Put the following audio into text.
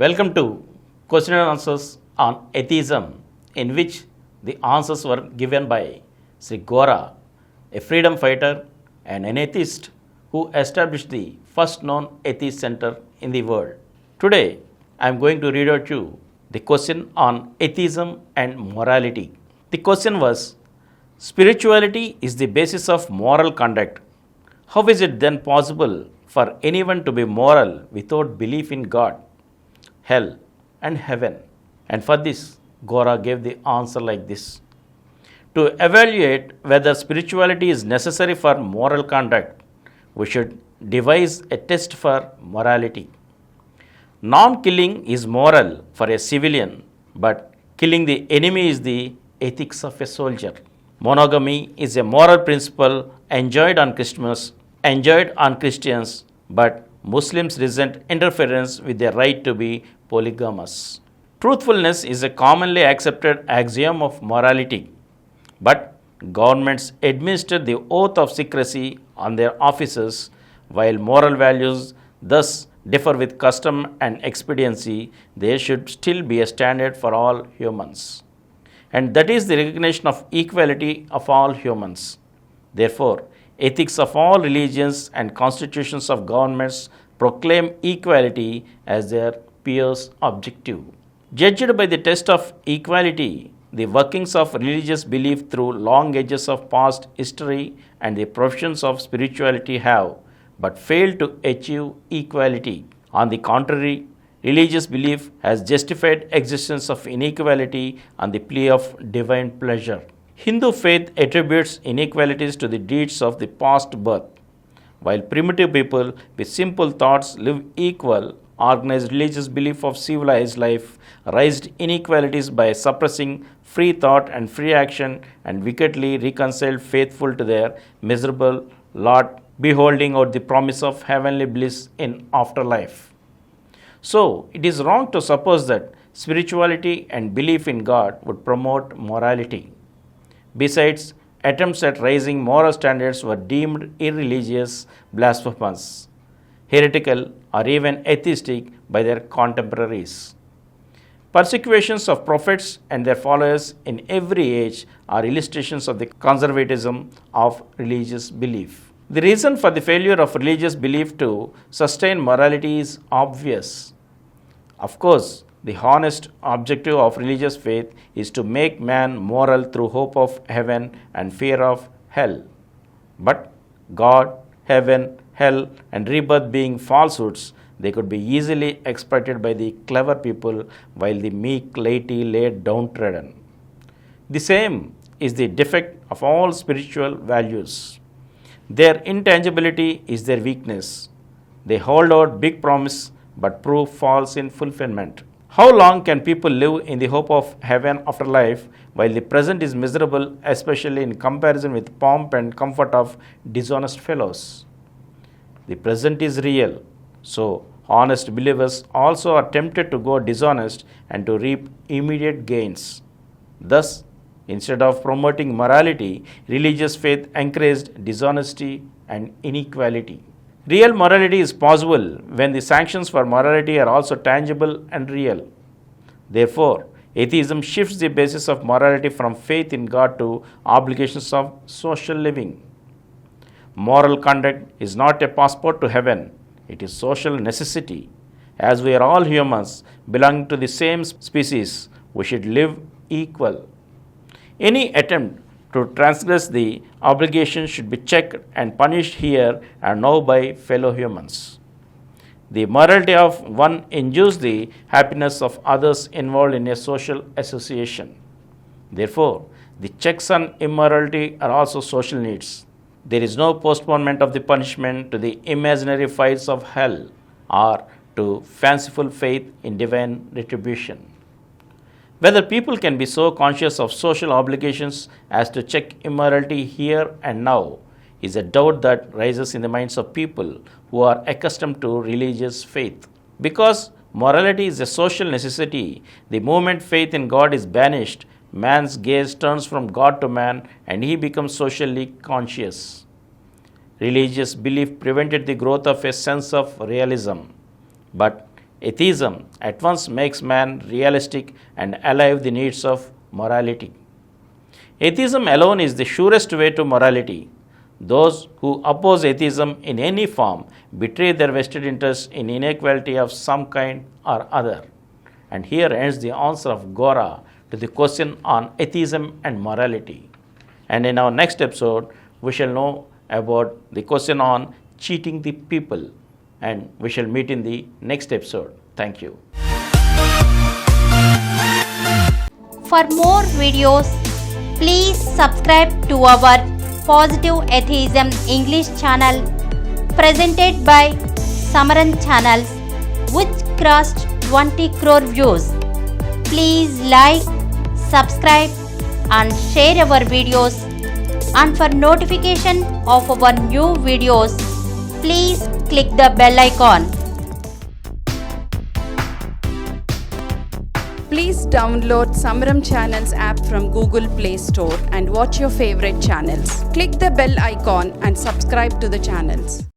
Welcome to Question and Answers on Atheism, in which the answers were given by Sri Gora, a freedom fighter and an atheist who established the first known atheist center in the world. Today, I am going to read out to you the question on atheism and morality. The question was, spirituality is the basis of moral conduct. How is it then possible for anyone to be moral without belief in God, hell, and heaven? And for this, Gora gave the answer like this. To evaluate whether spirituality is necessary for moral conduct, we should devise a test for morality. Non-killing is moral for a civilian, but killing the enemy is the ethics of a soldier. Monogamy is a moral principle enjoyed on Christians, but Muslims resent interference with their right to be polygamous. Truthfulness is a commonly accepted axiom of morality, but governments administer the oath of secrecy on their officers. While moral values thus differ with custom and expediency, there should still be a standard for all humans, and that is the recognition of equality of all humans. Therefore, ethics of all religions and constitutions of governments proclaim equality as their pious objective. Judged by the test of equality, the workings of religious belief through long ages of past history and the professions of spirituality have but failed to achieve equality. On the contrary, religious belief has justified existence of inequality on the plea of divine pleasure. Hindu faith attributes inequalities to the deeds of the past birth. While primitive people with simple thoughts live equal, organized religious belief of civilized life raised inequalities by suppressing free thought and free action, and wickedly reconciled faithful to their miserable lot, beholding out the promise of heavenly bliss in afterlife. So, it is wrong to suppose that spirituality and belief in God would promote morality. Besides, attempts at raising moral standards were deemed irreligious, blasphemous, heretical, or even atheistic by their contemporaries. Persecutions of prophets and their followers in every age are illustrations of the conservatism of religious belief. The reason for the failure of religious belief to sustain morality is obvious. Of course, the honest objective of religious faith is to make man moral through hope of heaven and fear of hell. But God, heaven, hell, and rebirth being falsehoods, they could be easily exploited by the clever people while the meek laity lay downtrodden. The same is the defect of all spiritual values. Their intangibility is their weakness. They hold out big promise but prove false in fulfillment. How long can people live in the hope of heaven after life while the present is miserable, especially in comparison with pomp and comfort of dishonest fellows? The present is real, so honest believers also are tempted to go dishonest and to reap immediate gains. Thus, instead of promoting morality, religious faith encouraged dishonesty and inequality. Real morality is possible when the sanctions for morality are also tangible and real. Therefore, atheism shifts the basis of morality from faith in God to obligations of social living. Moral conduct is not a passport to heaven, it is social necessity. As we are all humans belonging to the same species, we should live equal. Any attempt to transgress the obligation should be checked and punished here and now by fellow humans. The morality of one endures the happiness of others involved in a social association. Therefore, the checks on immorality are also social needs. There is no postponement of the punishment to the imaginary fires of hell or to fanciful faith in divine retribution. Whether people can be so conscious of social obligations as to check immorality here and now is a doubt that rises in the minds of people who are accustomed to religious faith. Because morality is a social necessity, the moment faith in God is banished, man's gaze turns from God to man and he becomes socially conscious. Religious belief prevented the growth of a sense of realism, but Atheism at once makes man realistic and alive the needs of morality. Atheism alone is the surest way to morality. Those who oppose atheism in any form betray their vested interests in inequality of some kind or other. And here ends the answer of Gora to the question on atheism and morality. And in our next episode, we shall know about the question on cheating the people. And we shall meet in the next episode. Thank you. For more videos, please subscribe to our Positive Atheism English channel presented by Samaram channels, which crossed 20 crore views. Please like, subscribe and share our videos, and for notification of our new videos, please click the bell icon. Please download Samaram Channels app from Google Play Store and watch your favorite channels. Click the bell icon and subscribe to the channels.